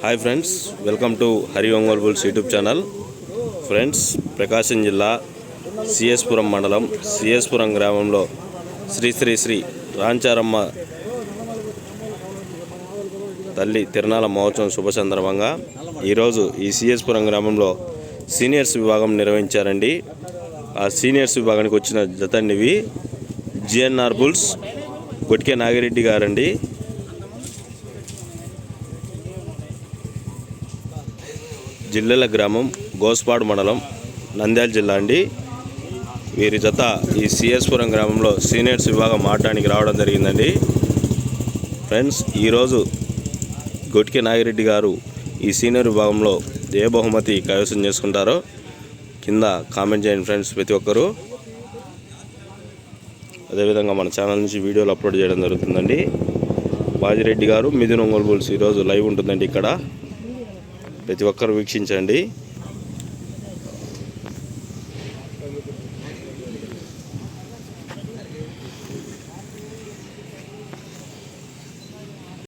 Hi friends, welcome to Hari Ongole bulls YouTube channel. Friends, Prakasam జిల్లా సిఎస్పురం మండలం సిఎస్పురం గ్రామంలో శ్రీ శ్రీ శ్రీ రాంచారమ్మ తల్లి తిరునాళ మహోత్సవం శుభ సందర్భంగా ఈరోజు ఈ సిఎస్పురం గ్రామంలో సీనియర్స్ విభాగం నిర్వహించారండి. ఆ సీనియర్స్ విభాగానికి వచ్చిన జతండివి జిఎన్ఆర్ బుల్స్ కొట్కే నాగిరెడ్డి గారండి. జిల్లెల గ్రామం, గోస్పాడు మండలం, నంద్యాల జిల్లా అండి. వీరి జత ఈ సిఎస్పురం గ్రామంలో సీనియర్స్ విభాగం ఆడడానికి రావడం జరిగిందండి. ఫ్రెండ్స్, ఈరోజు కొట్కే నాగిరెడ్డి గారు ఈ సీనియర్ విభాగంలో ఏ బహుమతి కైవసం చేసుకుంటారో కింద కామెంట్ చేయండి ఫ్రెండ్స్, ప్రతి ఒక్కరూ. అదేవిధంగా మన ఛానల్ నుంచి వీడియోలు అప్లోడ్ చేయడం జరుగుతుందండి. బాజిరెడ్డి గారు మిథున్ ఒంగోలు బుల్స్ ఈరోజు లైవ్ ఉంటుందండి. ఇక్కడ ప్రతి ఒక్కరు వీక్షించండి.